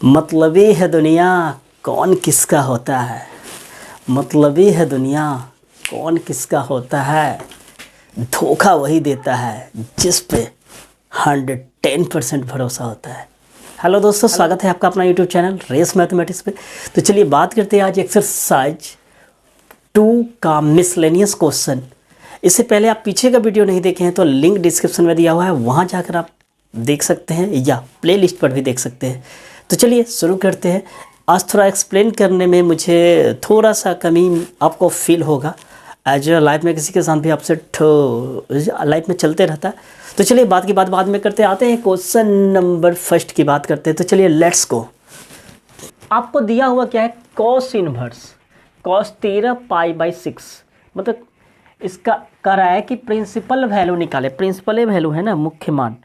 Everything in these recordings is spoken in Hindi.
मतलबी है दुनिया, कौन किसका होता है। मतलबी है दुनिया, कौन किसका होता है। धोखा वही देता है जिस पे 110% भरोसा होता है। हेलो दोस्तों, स्वागत है आपका अपना यूट्यूब चैनल रेस मैथमेटिक्स पे। तो चलिए बात करते हैं आज एक्सरसाइज 2 का मिसलेनियस क्वेश्चन। इससे पहले आप पीछे का वीडियो नहीं देखे हैं तो लिंक डिस्क्रिप्शन में दिया हुआ है, वहाँ जाकर आप देख सकते हैं या प्ले लिस्ट पर भी देख सकते हैं। तो चलिए शुरू करते हैं। आज थोड़ा एक्सप्लेन करने में मुझे थोड़ा सा कमी आपको फील होगा, एज लाइफ में किसी के साथ भी अपसेट लाइफ में चलते रहता है। तो चलिए बात की बात बाद में करते आते हैं, क्वेश्चन नंबर फर्स्ट की बात करते हैं। तो चलिए लेट्स गो। आपको दिया हुआ क्या है, cos inverse cos 13 pi by 6, मतलब इसका कह रहा है कि प्रिंसिपल वैल्यू निकाले। प्रिंसिपल वैल्यू है ना, मुख्य मान,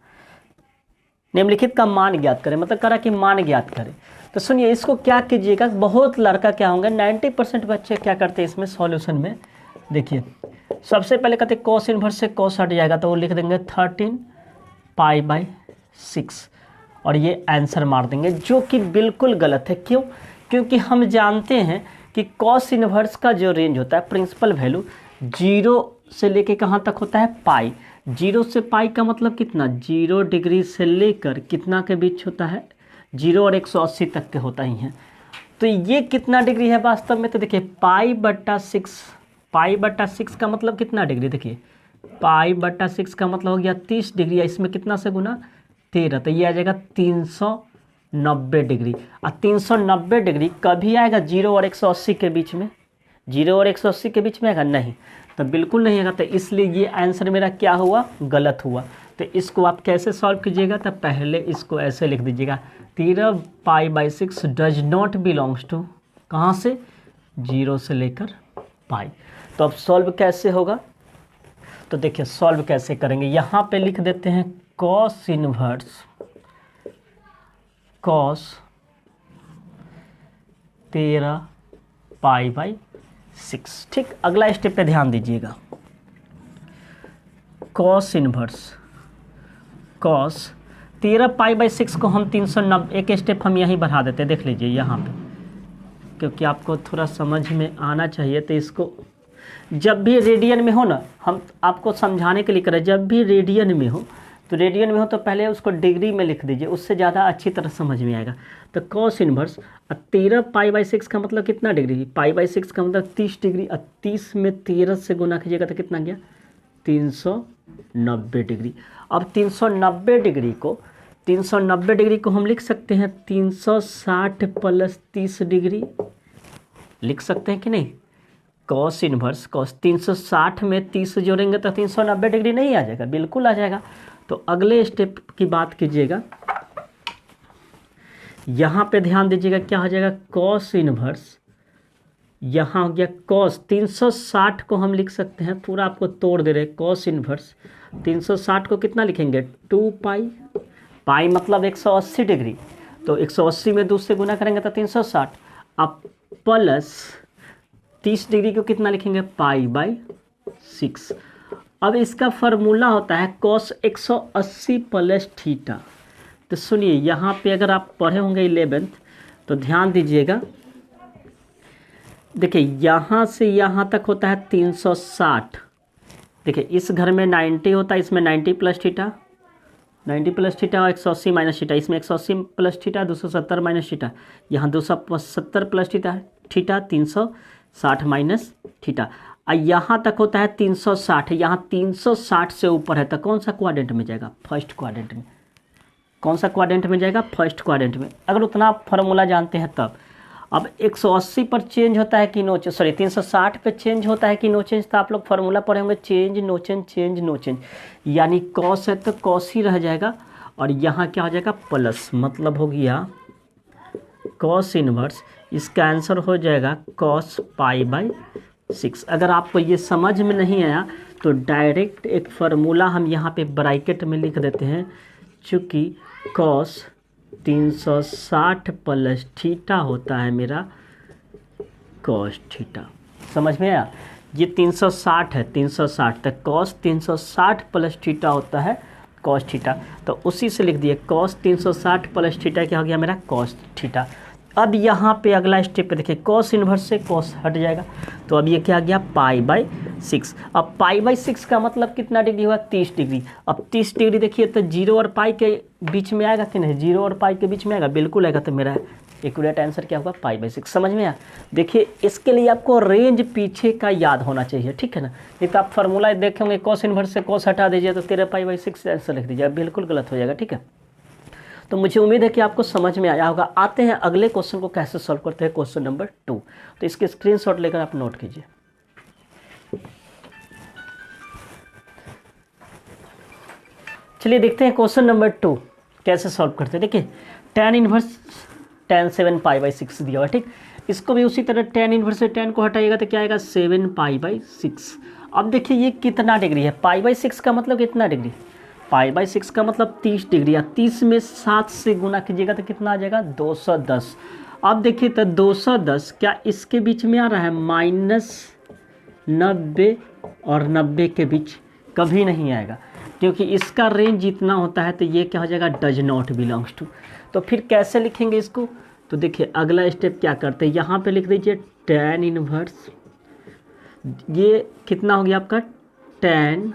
निम्नलिखित का मान ज्ञात करें, मतलब कह रहा है कि मान ज्ञात करें। तो सुनिए इसको क्या कीजिएगा, बहुत लड़का क्या होंगे 90% बच्चे क्या करते हैं इसमें सॉल्यूशन में। देखिए सबसे पहले कहते हैं कॉस इनवर्स से कॉस हट जाएगा तो वो लिख देंगे 13 पाई बाई 6 और ये आंसर मार देंगे, जो कि बिल्कुल गलत है। क्यों? क्योंकि हम जानते हैं कि कॉस इनवर्स का जो रेंज होता है प्रिंसिपल वैल्यू 0 से लेके कहाँ तक होता है, पाई। 0 से पाई का मतलब कितना, 0 डिग्री से लेकर कितना के बीच होता है, 0 और 180 तक के होता ही है। तो ये कितना डिग्री है वास्तव में, तो देखिए पाई बट्टा 6 का मतलब कितना डिग्री, देखिए पाई बट्टा 6 का मतलब हो गया 30 डिग्री है, इसमें कितना से गुना 13, तो ये आ जाएगा 390 डिग्री। और 390 डिग्री कभी आएगा 0 और 180 के बीच में, 0 और 180 के बीच में आएगा नहीं, तो बिल्कुल नहीं आएगा। तो इसलिए ये आंसर मेरा क्या हुआ, गलत हुआ। तो इसको आप कैसे सॉल्व कीजिएगा, तो पहले इसको ऐसे लिख दीजिएगा 13 pi by 6 does not belongs to, कहाँ से, 0 से लेकर पाई। तो अब सॉल्व कैसे होगा, तो देखिए सॉल्व कैसे करेंगे। यहाँ पे लिख देते हैं cos inverse cos 13 pi by 6। ठीक, अगला स्टेप पे ध्यान दीजिएगा। Cos inverse cos 13 pi by 6 को हम 390, एक स्टेप हम यहीं बढ़ा देते हैं, देख लीजिए यहाँ पे, क्योंकि आपको थोड़ा समझ में आना चाहिए। तो इसको जब भी रेडियन में हो ना, हम आपको समझाने के लिए करें, जब भी रेडियन में हो तो पहले उसको डिग्री में लिख दीजिए, उससे ज़्यादा अच्छी तरह समझ में आएगा। तो कॉस इनवर्स 13 पाई बाई 6 का मतलब कितना डिग्री, पाई बाई 6 का मतलब 30 डिग्री, 30 में 13 से गुना कीजिएगा तो कितना गया, 390 डिग्री। अब 390 डिग्री को हम लिख सकते हैं 360 प्लस 30 डिग्री, लिख सकते हैं कि नहीं। कॉस इनवर्स कॉस 360 में 30 जोड़ेंगे तो 390 डिग्री नहीं आ जाएगा, बिल्कुल आ जाएगा। तो अगले स्टेप की बात कीजिएगा, यहाँ पे ध्यान दीजिएगा क्या हो जाएगा, कॉस इनवर्स, यहाँ हो गया कॉस 360 को हम लिख सकते हैं, पूरा आपको तोड़ दे रहे, कॉस इनवर्स 360 को कितना लिखेंगे, 2 पाई, पाई मतलब 180 डिग्री, तो 180 में 2 से गुना करेंगे तो 360, अब प्लस 30 डिग्री को कितना लिखेंगे, पाई बाई 6। अब इसका फार्मूला होता है कॉस 180 प्लस थीटा। तो सुनिए यहाँ पे अगर आप पढ़े होंगे 11th तो ध्यान दीजिएगा, देखिए यहाँ से यहाँ तक होता है 360। देखिए इस घर में 90 होता है, इसमें 90 प्लस थीटा, 90 प्लस थीटा और 180 माइनस थीटा, इसमें 180 प्लस थीटा 270 माइनस थीटा, यहाँ 270 प्लस थीटा 360 माइनस थीटा। और यहाँ तक होता है 360, यहाँ 360 से ऊपर है तो कौन सा क्वाड्रेंट में जाएगा, फर्स्ट क्वाड्रेंट में। कौन सा क्वाड्रेंट में जाएगा, फर्स्ट क्वाड्रेंट में, अगर उतना आप फार्मूला जानते हैं तब। अब 180 पर चेंज होता है कि नो चेंज, सॉरी 360 पे चेंज होता है कि नो चेंज, तो आप लोग फार्मूला पढ़े होंगे change no change, change no change, यानी कॉस है तो कॉस ही रह जाएगा और यहाँ क्या हो जाएगा प्लस, मतलब हो गया कॉस इनवर्स, इसका आंसर हो जाएगा कॉस पाई बाई 6। अगर आपको ये समझ में नहीं आया तो डायरेक्ट एक फार्मूला हम यहाँ पे ब्रैकेट में लिख देते हैं, चूँकि कॉस 360 प्लस थीटा होता है मेरा कॉस थीटा। समझ में आया, ये 360 है, 360 तक कॉस 360 प्लस थीटा होता है कॉस थीटा, तो उसी से लिख दिए कॉस 360 प्लस थीटा क्या हो गया मेरा कॉस थीटा। अब यहाँ पे अगला स्टेप पे देखिए कॉस इन्वर्स से कॉस हट जाएगा, तो अब ये क्या आ गया π/6। अब π/6 का मतलब कितना डिग्री हुआ 30 डिग्री। अब 30 डिग्री देखिए तो 0 और पाई के बीच में आएगा कि नहीं, 0 और पाई के बीच में आएगा, बिल्कुल आएगा। तो मेरा एक्यूरेट आंसर क्या होगा π/6। समझ में आया। देखिए इसके लिए आपको रेंज पीछे का याद होना चाहिए, ठीक है ना। नहीं तो आप फार्मूला देखेंगे कॉस इन्वर्स से कॉस हटा दीजिए तो 13 π/6 आंसर लिख दीजिए, बिल्कुल गलत हो जाएगा, ठीक है। तो मुझे उम्मीद है कि आपको समझ में आया होगा। आते हैं अगले क्वेश्चन को कैसे सॉल्व करते हैं, क्वेश्चन नंबर 2। तो इसके स्क्रीनशॉट लेकर आप नोट कीजिए। चलिए देखते हैं क्वेश्चन नंबर 2 कैसे सॉल्व करते हैं। देखिए tan इनवर्स tan 7 π/6 दिया हुआ है, ठीक। इसको भी उसी तरह tan इनवर्स से tan को हटाइएगा तो क्या आएगा 7 π/6। अब देखिए ये कितना डिग्री है, π/6 का मतलब कितना डिग्री, π/6 का मतलब 30 डिग्री। या 30 में 7 से गुना कीजिएगा तो कितना आ जाएगा 210। अब देखिए तो 210 क्या इसके बीच में आ रहा है -90 और 90 के बीच, कभी नहीं आएगा, क्योंकि इसका रेंज जितना होता है तो ये क्या हो जाएगा डज नॉट बिलोंग्स टू। तो फिर कैसे लिखेंगे इसको, तो देखिए अगला स्टेप क्या करते हैं, यहाँ पे लिख दीजिए tan इनवर्स, ये कितना हो गया आपका tan,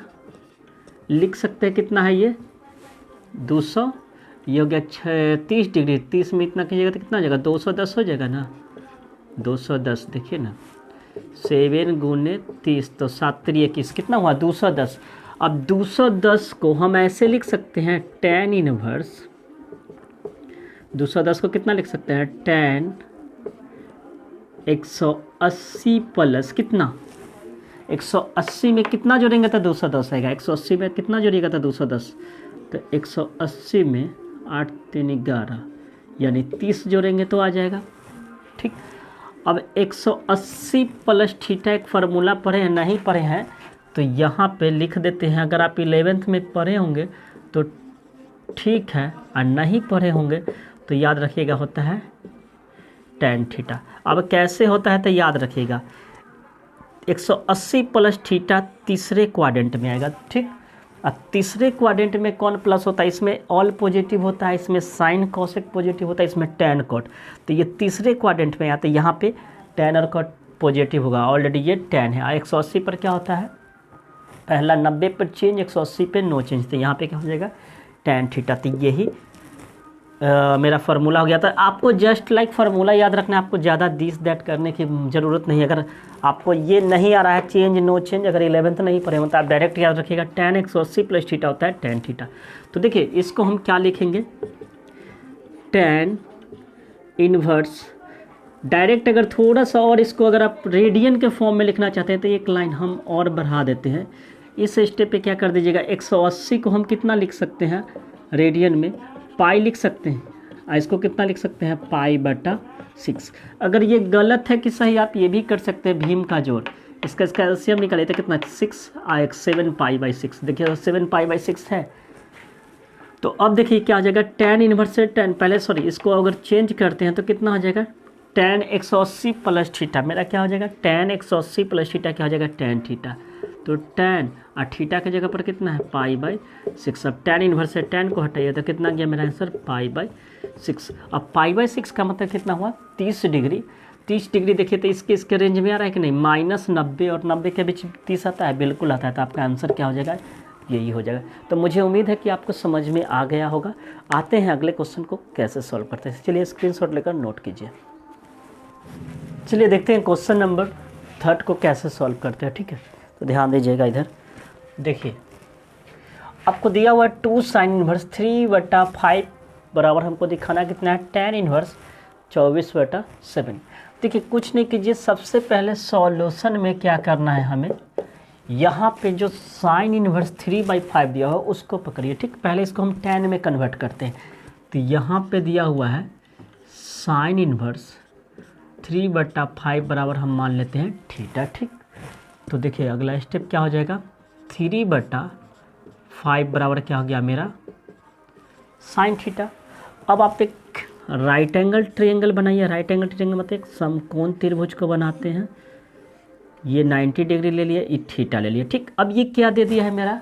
लिख सकते हैं कितना है ये 200, ये हो गया 30 डिग्री, 30 में इतना कीजिएगा तो कितना हो जाएगा 210 हो जाएगा ना, 210 देखिए ना, 7 गुने 30 तो 7 3 21 कितना हुआ 210। अब 210 को हम ऐसे लिख सकते हैं tan इनवर्स, 210 को कितना लिख सकते हैं tan 180 प्लस कितना 180 में कितना जोड़ेंगे तो 210 आएगा, 180 में कितना जोड़िएगा तो 210, तो 180 में 8 3 11 यानी 30 जोड़ेंगे तो आ जाएगा, ठीक। अब 180 प्लस थीटा एक फार्मूला पढ़े हैं, नहीं पढ़े हैं तो यहाँ पे लिख देते हैं। अगर आप 11th में पढ़े होंगे तो ठीक है, और नहीं पढ़े होंगे तो याद रखिएगा होता है tan थीटा। अब कैसे होता है तो याद रखिएगा 180 प्लस थीटा तीसरे क्वाड्रेंट में आएगा, ठीक। अब तीसरे क्वाड्रेंट में कौन प्लस होता है, इसमें ऑल पॉजिटिव होता है, इसमें साइन कॉसेक पॉजिटिव होता है, इसमें tan कॉट, तो ये तीसरे क्वाड्रेंट में आता है। यहाँ पे tan और कॉट पॉजिटिव होगा, ऑलरेडी ये tan है। 180 पर क्या होता है, पहला 90 पर चेंज, 180 पे नो चेंज, तो यहाँ पे क्या हो जाएगा tan थीटा। तो यही मेरा फार्मूला हो गया था। आपको जस्ट लाइक फार्मूला याद रखना है, आपको ज़्यादा दिस दैट करने की ज़रूरत नहीं है। अगर आपको ये नहीं आ रहा है चेंज नो चेंज, अगर 11th नहीं पढ़े हो तो आप डायरेक्ट याद रखिएगा tan 180 प्लस थीटा होता है tan थीटा। तो देखिए इसको हम क्या लिखेंगे tan इनवर्स, डायरेक्ट अगर थोड़ा सा और इसको अगर आप रेडियन के फॉर्म में लिखना चाहते हैं तो एक लाइन हम और बढ़ा देते हैं। इस स्टेप पे क्या कर दीजिएगा 180 को हम कितना लिख सकते हैं रेडियन में, पाई लिख सकते हैं, और इसको कितना लिख सकते हैं π/6। अगर ये गलत है कि सही आप ये भी कर सकते हैं भीम का जोड़, इसका एलसीएम निकाले तो कितना 6 आए 7 π/6। देखिए 7 π/6 है। तो अब देखिए क्या आ जाएगा tan इनवर्स से tan, पहले सॉरी इसको अगर चेंज करते हैं तो कितना हो जाएगा tan 180 प्लस थीटा, मेरा क्या हो जाएगा tan 180 प्लस थीटा क्या हो जाएगा tan थीटा। तो tan और थीटा की जगह पर कितना है π/6। अब tan इनवर्स से tan को हटाइए तो कितना गया मेरा आंसर π/6। अब π/6 का मतलब कितना हुआ 30 डिग्री। 30 डिग्री देखिए तो इसके रेंज में आ रहा है कि नहीं, -90 और 90 के बीच 30 आता है, बिल्कुल आता है। तो आपका आंसर क्या हो जाएगा यही हो जाएगा। तो मुझे उम्मीद है कि आपको समझ में आ गया होगा। आते हैं अगले क्वेश्चन को कैसे सॉल्व करते हैं। चलिए स्क्रीनशॉट लेकर नोट कीजिए। चलिए देखते हैं क्वेश्चन नंबर 3 को कैसे सॉल्व करते हैं, ठीक है। तो ध्यान दीजिएगा इधर, देखिए आपको दिया हुआ 2 sin इनवर्स 3/5 बराबर हमको दिखाना कितना है tan इनवर्स 24/7। देखिए कुछ नहीं कीजिए, सबसे पहले सॉल्यूशन में क्या करना है हमें, यहाँ पे जो sin इनवर्स 3/5 दिया हो उसको पकड़िए, ठीक। पहले इसको हम tan में कन्वर्ट करते हैं। तो यहाँ पे दिया हुआ है sin इनवर्स 3/5 बराबर हम मान लेते हैं थीटा, ठीक। तो देखिए अगला स्टेप क्या हो जाएगा 3/5 बराबर क्या हो गया मेरा साइन थीटा। अब आप एक राइट एंगल ट्रायंगल बनाइए। राइट एंगल ट्रायंगल मतलब एक समकोण त्रिभुज को बनाते हैं। ये 90 डिग्री ले लिए, ये थीटा ले लिए, ठीक। अब ये क्या दे दिया है मेरा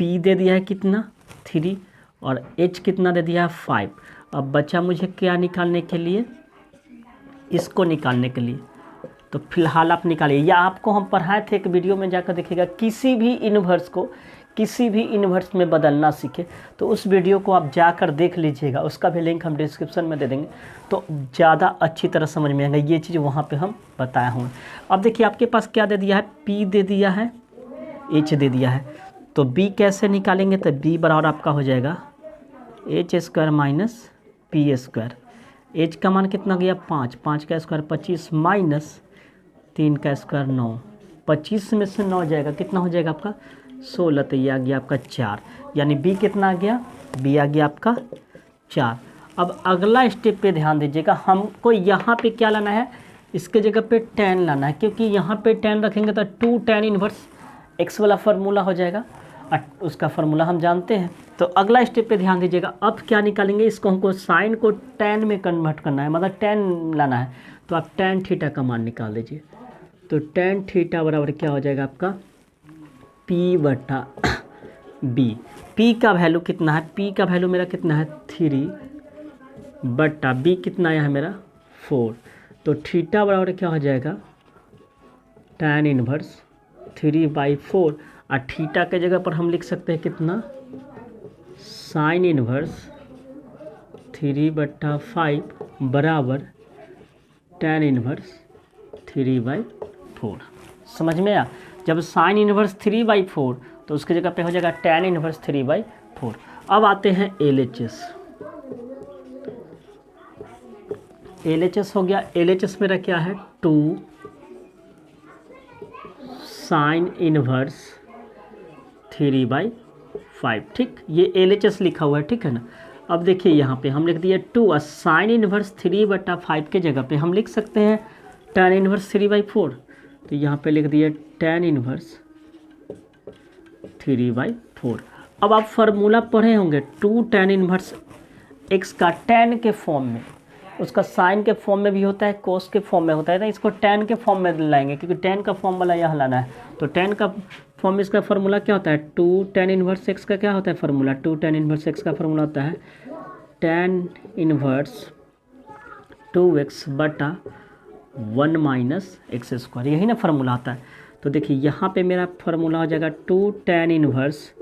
P दे दिया है कितना 3 और H कितना दे दिया है 5। अब बचा मुझे क्या निकालने के लिए, इसको निकालने के लिए। तो फिलहाल आप निकालिए, या आपको हम पढ़ाए थे एक वीडियो में, जाकर देखिएगा, किसी भी इन्वर्स को किसी भी इन्वर्स में बदलना सीखे, तो उस वीडियो को आप जाकर देख लीजिएगा, उसका भी लिंक हम डिस्क्रिप्शन में दे देंगे, तो ज़्यादा अच्छी तरह समझ में आएगा। ये चीज़ वहाँ पे हम बताए होंगे। अब देखिए आपके पास क्या दे दिया है, P दे दिया है, H दे दिया है, तो B कैसे निकालेंगे, तो B बराबर आपका हो जाएगा H² माइनस P²। H का मान कितना गया 5, 5 का स्क्वायर 25 माइनस 3 का स्क्वायर 9, 25 में से 9 जाएगा, कितना हो जाएगा आपका 16, तो ये आ गया आपका 4। यानी B कितना आ गया, B आ गया आपका 4। अब अगला स्टेप पे ध्यान दीजिएगा, हमको यहाँ पे क्या लाना है, इसके जगह पे tan लाना है, क्योंकि यहाँ पे tan रखेंगे तो 2 tan इनवर्स x वाला फार्मूला हो जाएगा, उसका फार्मूला हम जानते हैं। तो अगला स्टेप पे ध्यान दीजिएगा, अब क्या निकालेंगे, इसको हमको साइन को tan में कन्वर्ट करना है, मतलब tan लाना है, तो आप tan थीटा का मान निकाल दीजिए। तो tan थीटा बराबर क्या हो जाएगा आपका P/B। P का वैल्यू कितना है, P का वैल्यू मेरा कितना है 3/B कितना आया है मेरा 4। तो थीटा बराबर क्या हो जाएगा tan इनवर्स 3/4, और थीटा के जगह पर हम लिख सकते हैं कितना साइन इनवर्स 3/5 बराबर tan इनवर्स 3/4। समझ में आया, जब साइन इनवर्स 3/4 तो उसकी जगह पे हो जाएगा tan इनवर्स 3/4। अब आते हैं LHS। LHS हो गया, LHS मेरा क्या है 2 साइन इनवर्स 3/5। ठीक, ये LHS लिखा हुआ है, ठीक है ना। अब देखिए यहाँ पे हम लिख दिए 2 और साइन इनवर्स 3/5 के जगह पे हम लिख सकते हैं tan इनवर्स 3/4, तो यहाँ पे लिख दिए tan इनवर्स 3/4। अब आप फार्मूला पढ़े होंगे 2 tan इनवर्स x का tan के फॉर्म में, उसका साइन के फॉर्म में भी होता है, कोस के फॉर्म में होता है, तो इसको tan के फॉर्म में लाएंगे, क्योंकि tan का फॉर्म वाला यहाँ लाना है। तो tan का फॉर्म में इसका फार्मूला क्या होता है 2 tan इनवर्स x का क्या होता है फार्मूला, 2 tan इनवर्स x का फार्मूला होता है tan inverse 2x/1 minus x², यही ना फार्मूला आता है। तो देखिए यहाँ पे मेरा फार्मूला हो जाएगा 2 tan इनवर्स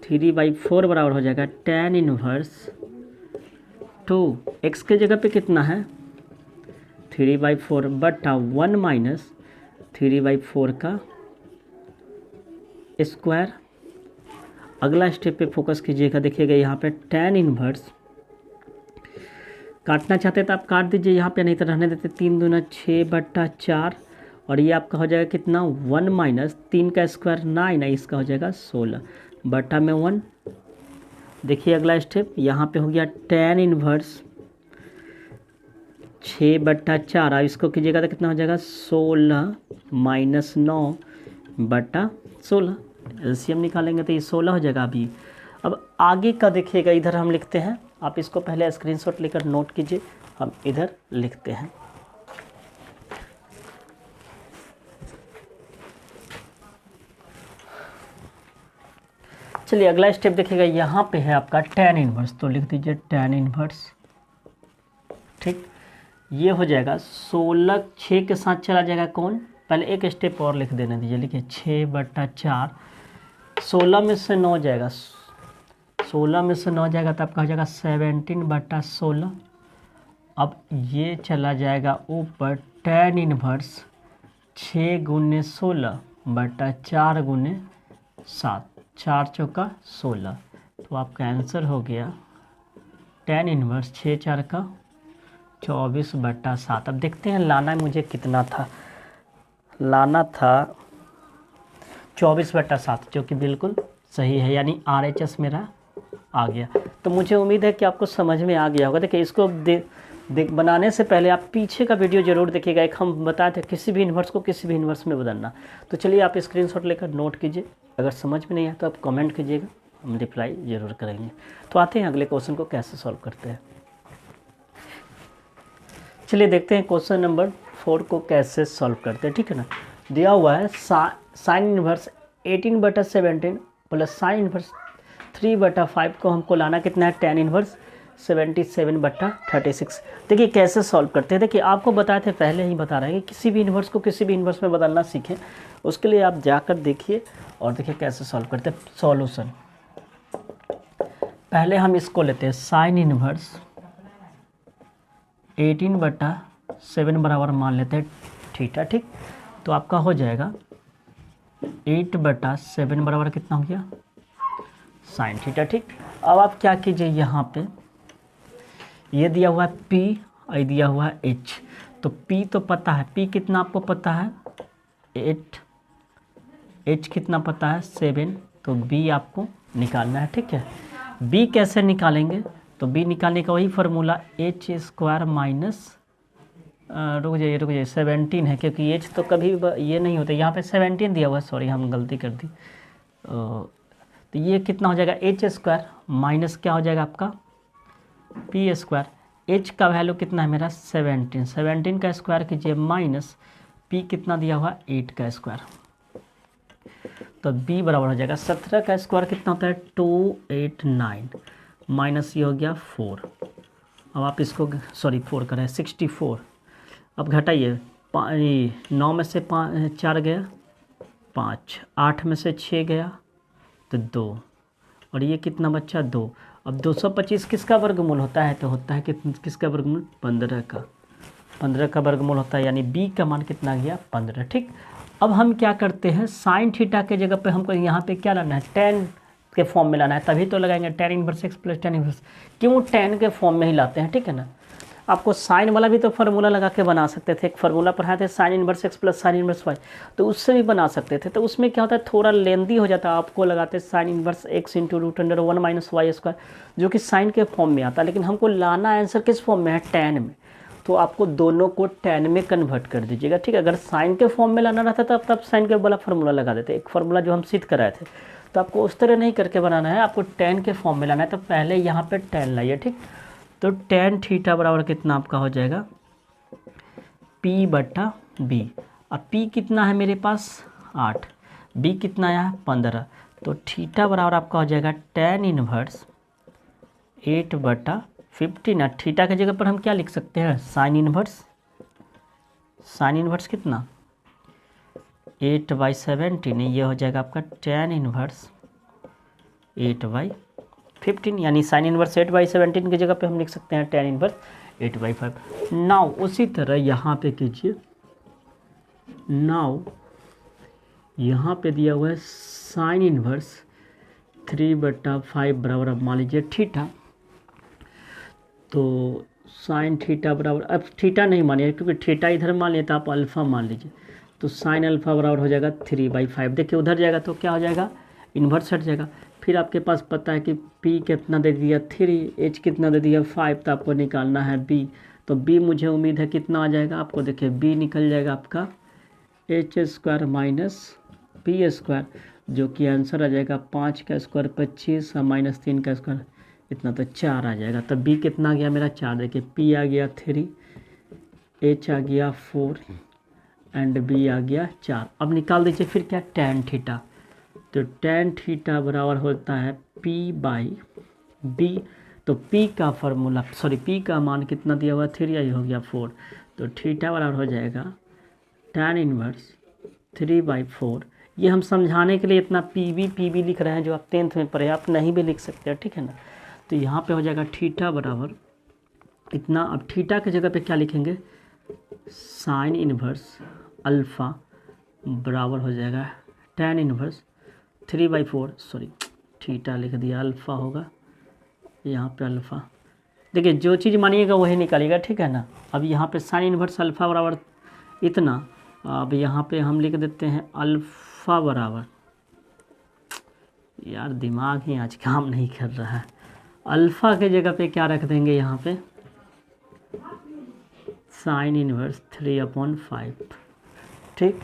3/4 बराबर हो जाएगा tan इनवर्स 2 x के जगह पे कितना है 3/4/1 माइनस 3/4 का स्क्वायर। अगला स्टेप पे फोकस कीजिएगा, देखिएगा यहाँ पे tan इनवर्स, काटना चाहते तो आप काट दीजिए यहाँ पे, नहीं तो रहने देते, 3 दूना 6/4, और ये आपका हो जाएगा कितना 1 माइनस 3 का स्क्वायर 9 है, इसका हो जाएगा 16/1। देखिए अगला स्टेप यहाँ पे हो गया tan इनवर्स 6/4, अब इसको कीजिएगा तो कितना हो जाएगा 16 माइनस 9/16, एलसीएम निकालेंगे तो ये 16 हो जाएगा अभी। अब आगे का देखिएगा, इधर हम लिखते हैं, आप इसको पहले स्क्रीनशॉट लेकर नोट कीजिए, हम इधर लिखते हैं। चलिए अगला स्टेप देखिएगा, यहाँ पे है आपका tan इनवर्स, तो लिख दीजिए tan इनवर्स। ठीक, ये हो जाएगा 16, 6 के साथ चला जाएगा कौन, पहले एक स्टेप और लिख देने दीजिए, लिखिए 6/4, 16 में से 9 जाएगा, 16 में से 9 जाएगा तो आपका हो जाएगा 17/16। अब ये चला जाएगा ऊपर tan इनवर्स 6 × 16/4 × 7, 4 चौका 16, तो आपका आंसर हो गया tan इनवर्स 6 4 का 24/7। अब देखते हैं लाना मुझे कितना था, लाना था 24/7, जो कि बिल्कुल सही है, यानी RHS मेरा आ गया। तो मुझे उम्मीद है कि आपको समझ में आ गया होगा। देखिए इसको बनाने से पहले आप पीछे का वीडियो जरूर देखिएगा, एक हम बताए थे किसी भी इन्वर्स को किसी भी इन्वर्स में बदलना। तो चलिए आप स्क्रीनशॉट लेकर नोट कीजिए, अगर समझ में नहीं आया तो आप कमेंट कीजिएगा, हम रिप्लाई ज़रूर करेंगे। तो आते हैं अगले क्वेश्चन को कैसे सॉल्व करते हैं। चलिए देखते हैं क्वेश्चन नंबर 4 को कैसे सॉल्व करते हैं। ठीक है ना, दिया हुआ है sine inverse 18/17 plus sign inverse 3/5 को हमको लाना कितना है, tan इन्वर्स 77/36। देखिए कैसे सॉल्व करते हैं। देखिए आपको बताए थे, पहले ही बता रहे हैं कि किसी भी इन्वर्स को किसी भी इन्वर्स में बदलना सीखें, उसके लिए आप जाकर देखिए और देखिए कैसे सॉल्व करते हैं। सॉल्यूशन, पहले हम इसको लेते हैं साइन इन्वर्स 18/7 बराबर मान लेते हैं थीटा, ठीक। तो आपका हो जाएगा 8/7 बराबर कितना हो गया, साइन थीटा, ठीक। अब आप क्या कीजिए, यहाँ पे ये दिया हुआ है P और ये दिया हुआ है H। तो P तो पता है, P कितना आपको पता है 8, H कितना पता है 7, तो B आपको निकालना है, ठीक है। B कैसे निकालेंगे, तो B निकालने का वही फार्मूला h² माइनस रुक जाइए 17 है, क्योंकि H तो कभी ये नहीं होता, यहाँ पे 17 दिया हुआ है, सॉरी हम गलती कर दी। तो ये कितना हो जाएगा h² माइनस क्या हो जाएगा आपका p²। h का वैल्यू कितना है मेरा 17, 17 का स्क्वायर कीजिए माइनस p कितना दिया हुआ 8 का स्क्वायर, तो b बराबर हो जाएगा 17 का स्क्वायर कितना होता है 289 माइनस ये हो गया 4। अब आप इसको 4 करें 64। अब घटाइए, 9 में से 4 गया 5, 8 में से 6 गया तो 2, और ये कितना बच्चा 2। अब 225 किसका वर्गमूल होता है, तो होता है किसका वर्गमूल 15 का वर्गमूल होता है, यानी b का मान कितना गया 15, ठीक। अब हम क्या करते हैं, साइन थीटा के जगह पे हमको यहाँ पे क्या लाना है, tan के फॉर्म में लाना है, तभी तो लगाएंगे tan inverse x plus tan inverse. क्यों tan के फॉर्म में ही लाते हैं, ठीक है ना। आपको साइन वाला भी तो फार्मूला लगा के बना सकते थे, एक फार्मूला पढ़ाए थे sine inverse x plus sine inverse y, तो उससे भी बना सकते थे। तो उसमें क्या होता है, थोड़ा लेंदी हो जाता है, आपको लगाते sine inverse x into √1 minus y², जो कि साइन के फॉर्म में आता है, लेकिन हमको लाना आंसर किस फॉर्म में है, tan में। तो आपको दोनों को tan में कन्वर्ट कर दीजिएगा, ठीक है। अगर साइन के फॉर्म में लाना रहता तब साइन के वाला फार्मूला लगा देते, एक फार्मूला जो हम सिद्ध कराए थे। तो आपको उस तरह नहीं करके बनाना है, आपको tan के फॉर्म में लाना है। तो पहले यहाँ पे tan लाइए, ठीक। तो tan थीटा बराबर कितना आपका हो जाएगा p/b। अब p कितना है मेरे पास 8, b कितना आया 15, तो थीटा बराबर आपका हो जाएगा tan इनवर्स 8/15। थीटा की जगह पर हम क्या लिख सकते हैं, साइन इनवर्स कितना 8/17, ये हो जाएगा आपका tan इनवर्स 8/15, यानी साइन इनवर्स 8/17 की जगह पे हम लिख सकते हैं tan इनवर्स 8/5। नाउ उसी तरह यहाँ पे कीजिए, नाउ यहाँ पे दिया हुआ है साइन इनवर्स 3/5 बराबर, अब मान लीजिए थीटा, तो साइन थीटा बराबर, अब थीटा नहीं मानिए क्योंकि थीटा इधर मान लिया, तो आप अल्फ़ा मान लीजिए, तो साइन अल्फ़ा बराबर हो जाएगा 3/5। देखिए उधर जाएगा तो क्या हो जाएगा, इन्वर्स हट जाएगा। फिर आपके पास पता है कि p कितना दे दिया 3, h कितना दे दिया 5, तो आपको निकालना है b। तो b मुझे उम्मीद है कितना आ जाएगा आपको, देखिए b निकल जाएगा आपका h² माइनस p², जो कि आंसर आ जाएगा 5 का स्क्वायर 25 और माइनस 3 का स्क्वायर इतना, तो 4 आ जाएगा। तो b कितना आ गया मेरा 4, देखिए p आ गया 3, h आ गया 4 एंड b आ गया 4। अब निकाल दीजिए फिर क्या, tan थीटा, तो tan थीटा बराबर होता है p/b। तो p का फार्मूला, p का मान कितना दिया हुआ 3, यही हो गया 4, तो थीटा बराबर हो जाएगा tan इनवर्स 3/4। ये हम समझाने के लिए इतना pb लिख रहे हैं, जो आप 10th में पढ़े, आप नहीं भी लिख सकते हैं, ठीक है ना। तो यहाँ पे हो जाएगा थीटा बराबर इतना। अब थीटा की जगह पे क्या लिखेंगे, साइन इनवर्स अल्फ़ा बराबर हो जाएगा tan इनवर्स 3/4, थीटा लिख दिया, अल्फ़ा होगा यहाँ पे अल्फ़ा। देखिए जो चीज़ मानिएगा वही निकालिएगा, ठीक है ना। अब यहाँ पे साइन इनवर्स अल्फ़ा बराबर इतना, अब यहाँ पे हम लिख देते हैं अल्फ़ा बराबर, यार दिमाग ही आज काम नहीं कर रहा है, अल्फ़ा के जगह पे क्या रख देंगे यहाँ पे साइन इनवर्स 3/5, ठीक।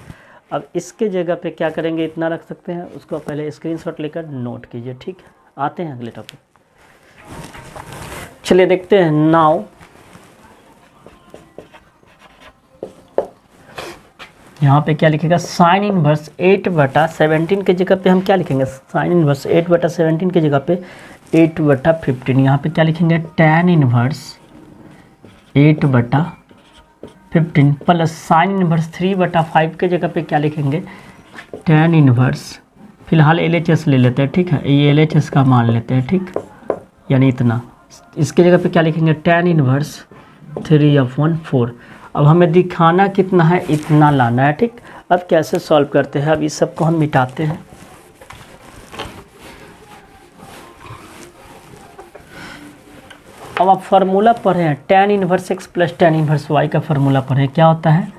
अब इसके जगह पे क्या करेंगे, इतना रख सकते हैं, उसको पहले स्क्रीनशॉट लेकर नोट कीजिए, ठीक है। आते हैं अगले टॉपिक, चलिए देखते हैं। नाउ यहाँ पे क्या लिखेगा, साइन इनवर्स 8/17 की जगह पे हम क्या लिखेंगे, साइन इनवर्स 8/17 की जगह पे 8/15। यहाँ पे क्या लिखेंगे, tan inverse 8/15 plus sine inverse 3/5 की जगह पे क्या लिखेंगे, tan इनवर्स, फिलहाल LHS ले लेते हैं, ठीक है, ये LHS का मान लेते हैं, ठीक, यानी इतना। इसके जगह पे क्या लिखेंगे, tan इनवर्स 3/4। अब हमें दिखाना कितना है, इतना लाना है, ठीक। अब कैसे सॉल्व करते हैं, अब इस सब को हम मिटाते हैं। अब आप फार्मूला पढ़े हैं, tan inverse x plus tan inverse y का फार्मूला पढ़े, क्या होता है,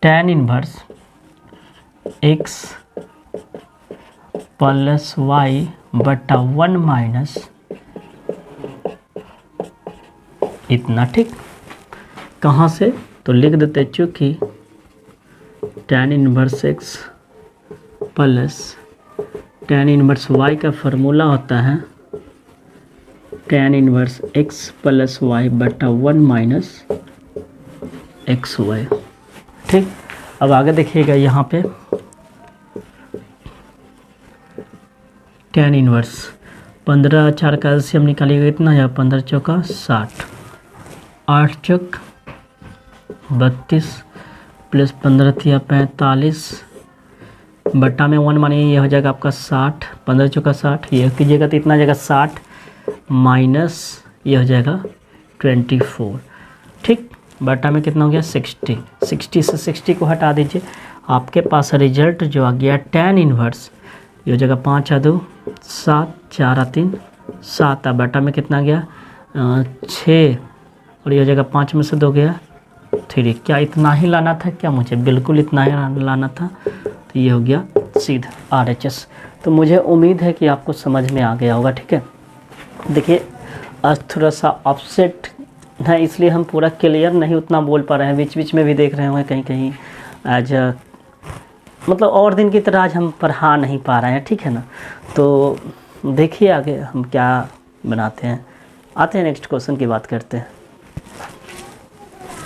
tan inverse x plus y बटा 1 माइनस इतना, ठीक। कहाँ से, तो लिख देते हैं, चूँकि tan inverse x plus tan inverse y का फार्मूला होता है tan inverse x plus y बटा 1 माइनस XY, ठीक। अब आगे देखिएगा, यहाँ पे tan इनवर्स 15 4 का एलसीएम निकालिएगा, इतना है 15 चौका 60, 8 चौक 32 प्लस 15 थिया 45 बट्टा में 1 मानिए, ये हो जाएगा आपका 60, 15 चौका 60, ये कीजिएगा तो इतना जाएगा 60 माइनस ये हो जाएगा 24, ठीक। बट्टा में कितना हो गया 60, 60 से 60 को हटा दीजिए, आपके पास रिजल्ट जो आ गया tan इनवर्स, ये हो जाएगा 5 2 7 4 3 7, बट्टा में कितना गया 6, और ये हो जाएगा 5 में से 2 गया 3। क्या इतना ही लाना था क्या मुझे, बिल्कुल इतना ही लाना था, तो ये हो गया सीधा RHS। तो मुझे उम्मीद है कि आपको समझ में आ गया होगा, ठीक है। देखिए आज थोड़ा सा ऑफसेट है, इसलिए हम पूरा क्लियर नहीं उतना बोल पा रहे हैं, बीच बीच में भी देख रहे होंगे कहीं कहीं आज मतलब और दिन की तरह आज हम पढ़ा नहीं पा रहे हैं, ठीक है ना। तो देखिए आगे हम क्या बनाते हैं, आते हैं नेक्स्ट क्वेश्चन की बात करते हैं।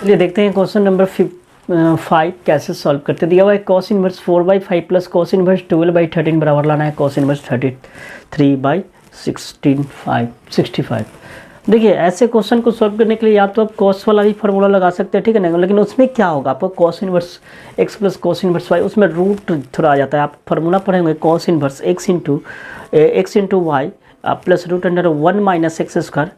चलिए देखते हैं क्वेश्चन नंबर 5 कैसे सॉल्व करते। दिया हुआ है cos inverse 4/5 plus cos inverse 12/13 बराबर लाना है cos इनवर्स 33/65। देखिए ऐसे क्वेश्चन को सॉल्व करने के लिए या तो आप cos वाला भी फार्मूला लगा सकते हैं, ठीक है ना, लेकिन उसमें क्या होगा, आपको cos inverse x plus cos inverse y, उसमें रूट थोड़ा आ जाता है। आप फार्मूला पढ़ेंगे cos inverse x into y plus root under 1 minus x square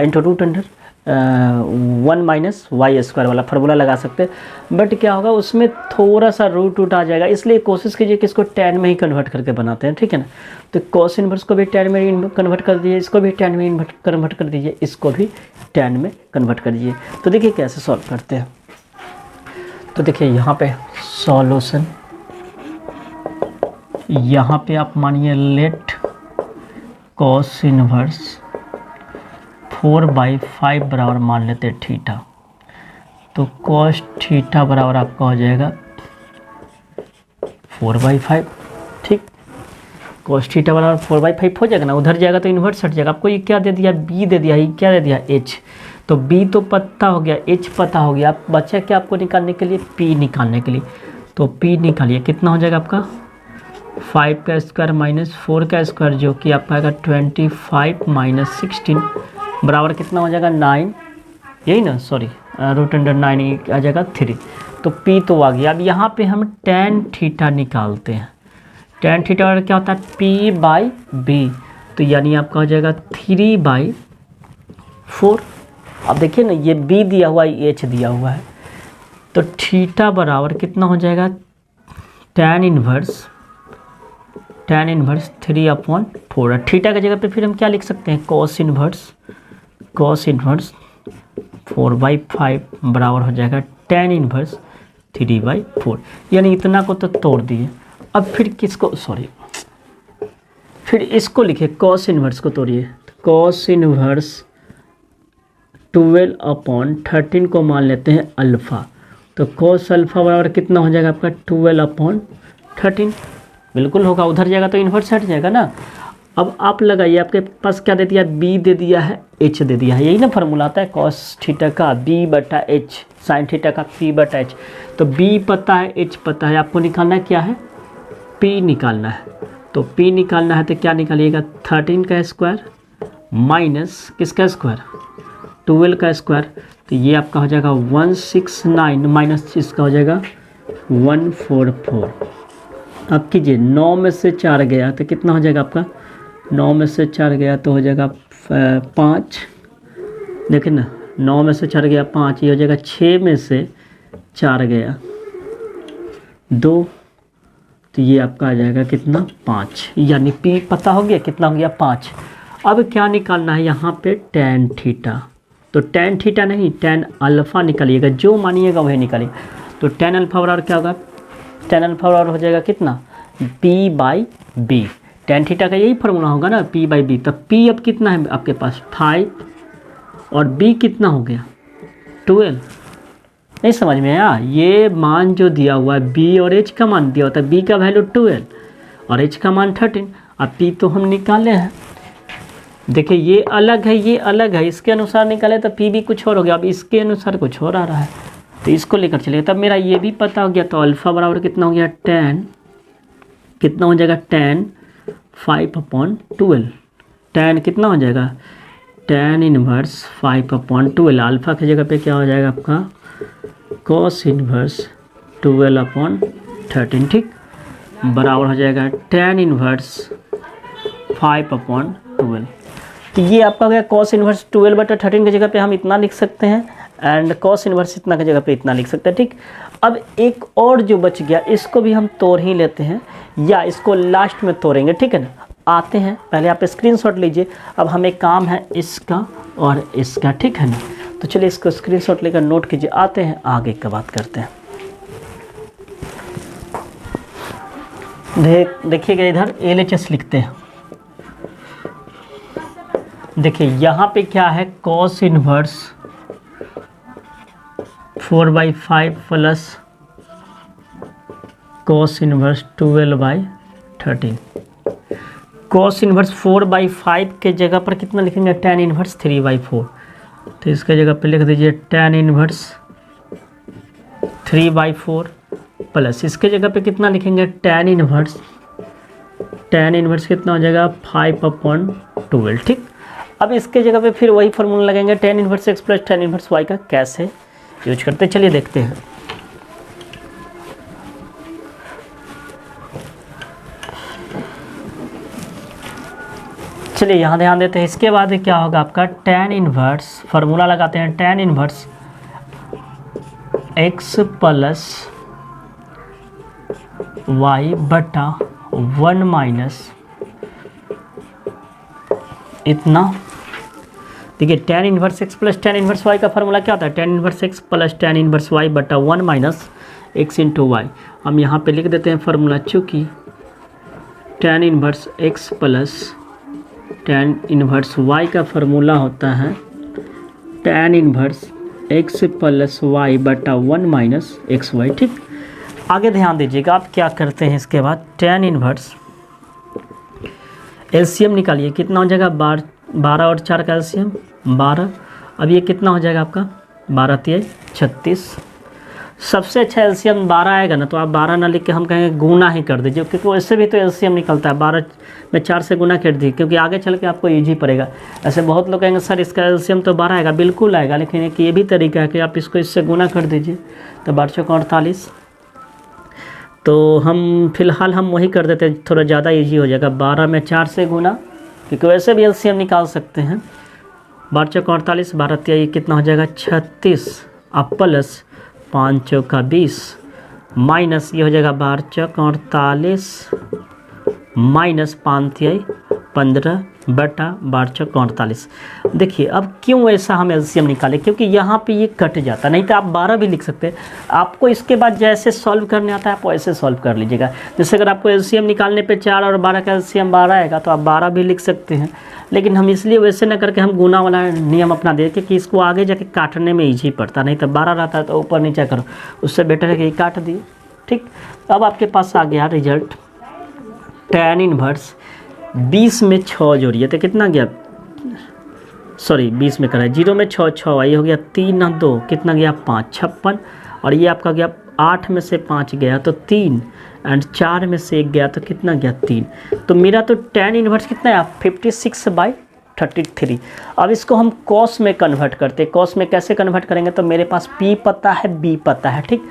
into root under 1 minus y square वाला फार्मूला लगा सकते हैं। बट क्या होगा, उसमें थोड़ा सा रूट आ जाएगा, इसलिए कोशिश कीजिए कि इसको tan में ही कन्वर्ट करके बनाते हैं, ठीक है ना। तो cos इनवर्स को भी tan में कन्वर्ट कर दीजिए, इसको भी tan में कन्वर्ट कर दीजिए, इसको भी tan में कन्वर्ट कर दीजिए। तो देखिए कैसे सॉल्व करते हैं। तो देखिए यहाँ पे सॉल्यूशन, यहाँ पे आप मानिए लेट cos इनवर्स 4/5 बराबर मान लेते हैं थीटा, तो cos थीटा बराबर आपका हो जाएगा 4/5, ठीक। cos थीटा बराबर 4/5 हो जाएगा ना, उधर जाएगा तो इन्वर्स हट जाएगा। आपको ये क्या दे दिया, b दे दिया, ये क्या दे दिया h, तो b तो पता हो गया, h पता हो गया, आप बचा क्या आपको निकालने के लिए, p निकालने के लिए। तो p निकालिए, कितना हो जाएगा आपका 5 का स्क्वायर माइनस 4 का स्क्वायर, जो कि आपका आएगा 25 माइनस 16 बराबर कितना हो जाएगा 9, यही ना, सॉरी रूट अंडर 9 आ जाएगा 3। तो P तो आ गया। अब यहाँ पे हम tan थीटा निकालते हैं। tan थीटा क्या होता है, P/B, तो यानी आपका हो जाएगा 3/4। अब देखिए ना, ये B दिया हुआ है, H दिया हुआ है, तो थीटा बराबर कितना हो जाएगा tan इनवर्स 3/4। थीटा की जगह पे फिर हम क्या लिख सकते हैं, cos इनवर्स 4/5 बराबर हो जाएगा tan इनवर्स 3/4, यानी इतना को तो तोड़ दिए। अब फिर किसको, सॉरी, फिर इसको लिखे cos इनवर्स को तोड़िए, cos इनवर्स 12/13 को मान लेते हैं अल्फ़ा, तो cos अल्फ़ा बराबर कितना हो जाएगा आपका 12/13, बिल्कुल होगा, उधर जाएगा तो इन्वर्स हट जाएगा ना। अब आप लगाइए, आपके पास क्या दे दिया, बी दे दिया है, एच दे दिया है, यही ना फार्मूला आता है कॉस थीटा का बी बटा एच, साइन थीटा का पी बटा एच। तो बी पता है, एच पता है, आपको निकालना है क्या है, पी निकालना है। तो पी निकालना है तो क्या निकालिएगा, 13 का स्क्वायर माइनस किसका स्क्वायर, 12 का स्क्वायर। तो ये आपका हो जाएगा 169 माइनस इसका हो जाएगा 144। अब कीजिए 9 में से 4 गया तो कितना हो जाएगा आपका, 9 में से 4 गया तो हो जाएगा 5, देखिए ना 9 में से 4 गया 5, ये हो जाएगा 6 में से 4 गया 2, तो ये आपका आ जाएगा कितना 5, यानी पी पता हो गया, कितना हो गया 5। अब क्या निकालना है यहाँ पे, tan थीटा। तो tan थीटा नहीं, tan अल्फ़ा निकालिएगा, जो मानिएगा वही निकालिएगा। तो tan अल्फ़ा बराबर क्या होगा, tan अल्फ़ा बराबर हो जाएगा कितना, p/b। tan थीटा का यही फार्मूला होगा ना, p/b। तब p अब कितना है आपके पास 5 और b कितना हो गया 12। नहीं समझ में आया, ये मान जो दिया हुआ है b और h का मान दिया होता है, b का वैल्यू 12 और h का मान 13। अब p तो हम निकाले हैं, देखिए ये अलग है, ये अलग है, इसके अनुसार निकाले तो p भी कुछ और हो गया, अब इसके अनुसार कुछ और आ रहा है, तो इसको लेकर चलिए। तब मेरा ये भी पता हो गया, तो अल्फ़ा बराबर कितना हो गया, tan कितना हो जाएगा, tan 5/12। tan कितना हो जाएगा, tan इनवर्स 5/12। अल्फ़ा की जगह पे क्या हो जाएगा आपका cos इनवर्स 12/13, ठीक, बराबर हो जाएगा tan इनवर्स 5/12। तो ये आपका हो गया cos इनवर्स 12/13 की जगह पे हम इतना लिख सकते हैं, एंड cos इनवर्स इतना की जगह पे इतना लिख सकते हैं, ठीक। अब एक और जो बच गया, इसको भी हम तोड़ ही लेते हैं, या इसको लास्ट में तोड़ेंगे, ठीक है ना। आते हैं, पहले आप स्क्रीनशॉट लीजिए, अब हमें काम है इसका और इसका, ठीक है ना। तो चलिए इसको स्क्रीनशॉट लेकर नोट कीजिए, आते हैं आगे का बात करते हैं। देखिएगा इधर LHS लिखते हैं, देखिए यहाँ पे क्या है, cos inverse 4/5 plus cos inverse 12/13। cos inverse 4/5 के जगह पर कितना लिखेंगे, tan इनवर्स 3/4। तो इसके जगह पे लिख दीजिए tan इनवर्स 3/4 प्लस इसके जगह पे कितना लिखेंगे, tan इनवर्स कितना हो जाएगा 5/12, ठीक। अब इसके जगह पे फिर वही फार्मूला लगेंगे, tan inverse x plus tan inverse y का कैसे यूज करते हैं, चलिए देखते हैं। चलिए यहाँ ध्यान देते हैं, इसके बाद क्या होगा आपका tan इनवर्स, फार्मूला लगाते हैं tan inverse x plus y बटा 1 माइनस इतना। देखिए tan inverse x plus tan inverse y का फार्मूला क्या होता है, tan inverse x plus tan inverse y बटा 1 माइनस x इंटू वाई। हम यहाँ पे लिख देते हैं फार्मूला, चूँकि tan inverse x plus tan inverse y का फार्मूला होता है tan inverse x plus y बटा 1 माइनस एक्स वाई, ठीक। आगे ध्यान दीजिएगा, आप क्या करते हैं, इसके बाद tan इनवर्स एलसीएम निकालिए, कितना हो जाएगा 12 और 4 का एलसीएम 12। अब ये कितना हो जाएगा आपका 12 3 36। सबसे अच्छा एलसीएम 12 आएगा ना, तो आप 12 ना लिख के हम कहेंगे गुना ही कर दीजिए, क्योंकि वैसे भी तो एलसीएम निकलता है, 12 में 4 से गुना कर दीजिए, क्योंकि आगे चल के आपको ईजी पड़ेगा। ऐसे बहुत लोग कहेंगे सर इसका एलसीएम तो 12 आएगा, बिल्कुल आएगा, लेकिन एक ये भी तरीका है कि आप इसको इससे गुना कर दीजिए, तो 12 चौक 48। तो हम फिलहाल हम वही कर देते हैं, थोड़ा ज़्यादा ईजी हो जाएगा, 12 में 4 से गुना, क्योंकि वैसे भी एलसीएम निकाल सकते हैं। 12 चौक 48, 12 3 कितना हो जाएगा 36, अब प्लस 5 चौका 20 माइनस ये हो जाएगा 12 चौक 48 माइनस 5 3 15 बटा 12 चौक 48। देखिए अब क्यों ऐसा हम एलसीएम निकाले, क्योंकि यहाँ पे ये कट जाता, नहीं तो आप 12 भी लिख सकते हैं। आपको इसके बाद जैसे सॉल्व करने आता है आप वैसे सॉल्व कर लीजिएगा। जैसे अगर आपको एलसीएम निकालने पे 4 और 12 का एलसीएम 12 आएगा तो आप 12 भी लिख सकते हैं, लेकिन हम इसलिए वैसे न करके हम गुना वाला नियम अपना देते कि इसको आगे जाके काटने में ईजी पड़ता, नहीं तो 12 रहता है तो ऊपर नीचे करो, उससे बेटर है कि ये काट दिए, ठीक। अब आपके पास आ गया रिजल्ट tan इनवर्स 20 में 6 जोड़िए तो कितना गया, सॉरी 20 में करा है, 0 में 6 6, ये हो गया 3 और 2 कितना गया 5, 56। और ये आपका गया 8 में से 5 गया तो 3, एंड 4 में से 1 गया तो कितना गया 3। तो मेरा तो tan इनवर्स कितना है 56/33। अब इसको हम कॉस में कन्वर्ट करते हैं। कॉस में कैसे कन्वर्ट करेंगे, तो मेरे पास P पता है, B पता है, ठीक।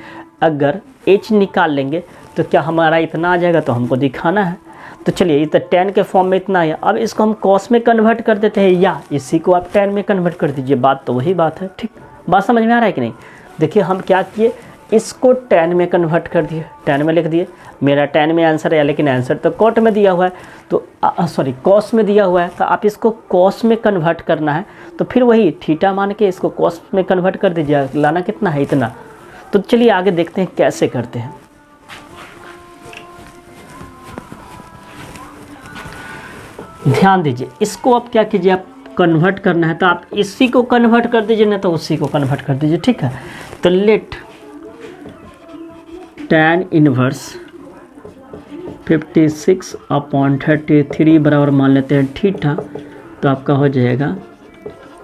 अगर H निकाल लेंगे तो क्या हमारा इतना आ जाएगा, तो हमको दिखाना है। तो चलिए ये तो tan के फॉर्म में इतना है, अब इसको हम कॉस में कन्वर्ट कर देते हैं, या इसी को आप tan में कन्वर्ट कर दीजिए। बात तो वही बात है, ठीक। बात समझ में आ रहा है कि नहीं। देखिए हम क्या किए, इसको tan में कन्वर्ट कर दिए, tan में लिख दिए। मेरा tan में आंसर है, लेकिन आंसर तो कॉट में दिया हुआ है, तो सॉरी कॉस में दिया हुआ है, तो आप इसको कॉस में कन्वर्ट करना है। तो फिर वही थीटा मान के इसको कॉस में कन्वर्ट कर दीजिए, लाना कितना है इतना। तो चलिए आगे देखते हैं कैसे करते हैं। ध्यान दीजिए, इसको आप क्या कीजिए, आप कन्वर्ट करना है तो आप इसी को कन्वर्ट कर दीजिए, ना तो उसी को कन्वर्ट कर दीजिए, ठीक है। तो लेट tan इनवर्स 56/33 बराबर मान लेते हैं थीटा, तो आपका हो जाएगा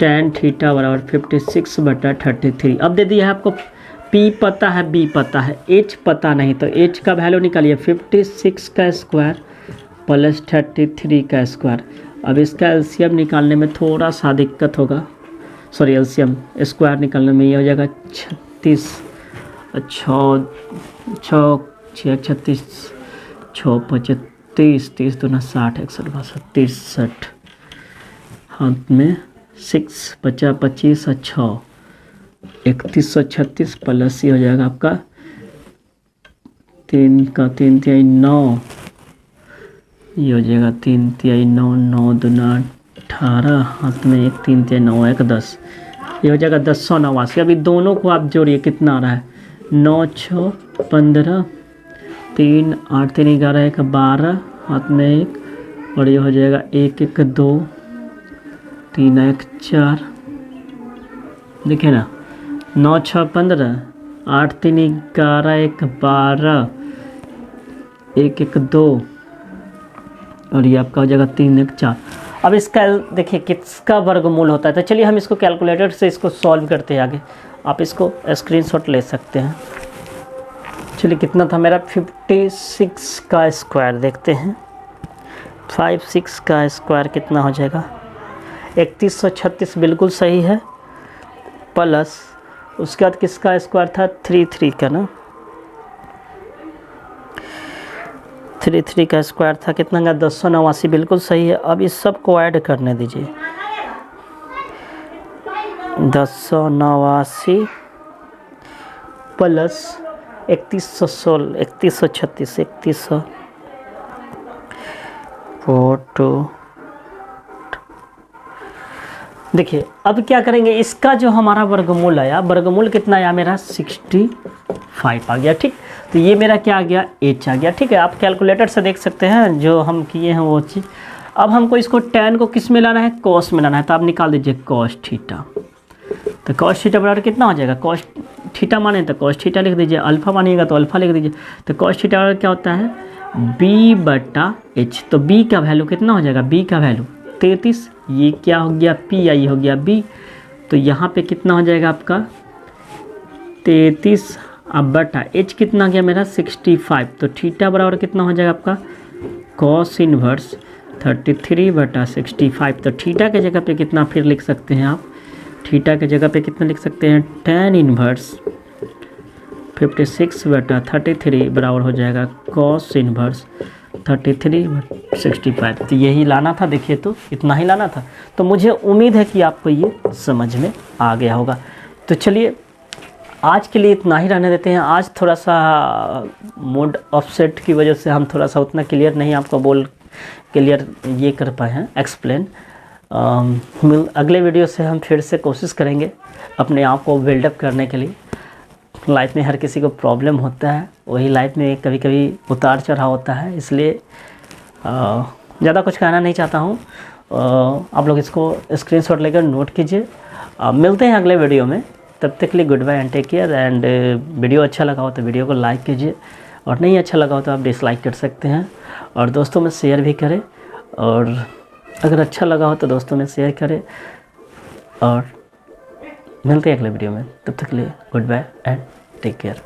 tan थीटा बराबर 56/33। अब दे दिया है आपको P पता है, B पता है, H पता नहीं, तो H का वैल्यू निकालिए 56 का स्क्वायर प्लस 33 का स्क्वायर। अब इसका एलसीएम निकालने में थोड़ा सा दिक्कत होगा, सॉरी एलसीएम स्क्वायर निकालने में ये हो जाएगा 36, 36, 6 35, 30 दूना 60, 61 63, हाथ में 6 50 25 और 6 3136 प्लस ये हो जाएगा आपका 3 का 3 तिहाई 9, ये हो जाएगा 3 तिहाई 9, 9 दूना 18, हाथ में 1 3 तिहाई 9 1 10, ये हो जाएगा 1089। अभी दोनों को आप जोड़िए, कितना आ रहा है 9 6 15, 3 8 3 11 1 12, हाथ में 1, और ये हो जाएगा 1 1 2 3 1 4, देखिए ना 9 6 15, 8 3 11 1 12, 1 1 2, और ये आपका हो जाएगा 3 1 4। अब इसका देखिए किसका वर्गमूल होता है, तो चलिए हम इसको कैलकुलेटर से इसको सॉल्व करते हैं आगे। आप इसको स्क्रीनशॉट ले सकते हैं। चलिए कितना था मेरा 56 का स्क्वायर, देखते हैं 56 का स्क्वायर कितना हो जाएगा 3136, बिल्कुल सही है, प्लस उसके बाद किसका स्क्वायर था 33 का ना, 33 का स्क्वायर था कितना का 1089, बिल्कुल सही है। अब इस सब को ऐड करने दीजिए, 1089 प्लस 3116, 3136, 3100 4 देखिए अब क्या करेंगे, इसका जो हमारा वर्गमूल आया, वर्गमूल कितना आया मेरा 65 आ गया, ठीक। तो ये मेरा क्या आ गया H आ गया, ठीक है। आप कैलकुलेटर से देख सकते हैं जो हम किए हैं वो चीज़। अब हमको इसको tan को किस में लाना है, cos में लाना है, तो आप निकाल दीजिए cos थीटा। तो cos थीटा बराबर कितना हो जाएगा, cos थीटा माने तो cos थीटा लिख दीजिए, अल्फा मानिएगा तो अल्फा लिख दीजिए। तो cos थीटा बराबर क्या होता है B/H। तो B का वैल्यू कितना हो जाएगा, B का वैल्यू 33, ये क्या हो गया P, ये हो गया B। तो यहाँ पे कितना हो जाएगा आपका 33, अब बटा H कितना गया मेरा 65। तो थीटा बराबर कितना हो जाएगा आपका cos इनवर्स 33/65। तो थीटा के जगह पे कितना फिर लिख सकते हैं आप, थीटा के जगह पे कितना लिख सकते हैं tan इनवर्स 56/33 बराबर हो जाएगा cos इनवर्स 33/65। तो यही लाना था, देखिए तो इतना ही लाना था। तो मुझे उम्मीद है कि आपको ये समझ में आ गया होगा। तो चलिए आज के लिए इतना ही रहने देते हैं। आज थोड़ा सा मूड ऑफसेट की वजह से हम थोड़ा सा उतना क्लियर नहीं आपको क्लियर ये कर पाए हैं एक्सप्लेन। अगले वीडियो से हम फिर से कोशिश करेंगे अपने आप को बिल्डअप करने के लिए। लाइफ में हर किसी को प्रॉब्लम होता है, वही लाइफ में कभी कभी उतार चढ़ाव होता है, इसलिए ज़्यादा कुछ कहना नहीं चाहता हूँ। आप लोग इसको स्क्रीनशॉट लेकर नोट कीजिए। मिलते हैं अगले वीडियो में, तब तक के लिए good bye and take care. And video अच्छा लगा हो तो वीडियो को लाइक कीजिए, और नहीं अच्छा लगा हो तो आप डिसलाइक कर सकते हैं, और दोस्तों में शेयर भी करें। और अगर अच्छा लगा हो तो दोस्तों में शेयर करें, और मिलते हैं अगले वीडियो में। तब तक के लिए good bye and take care.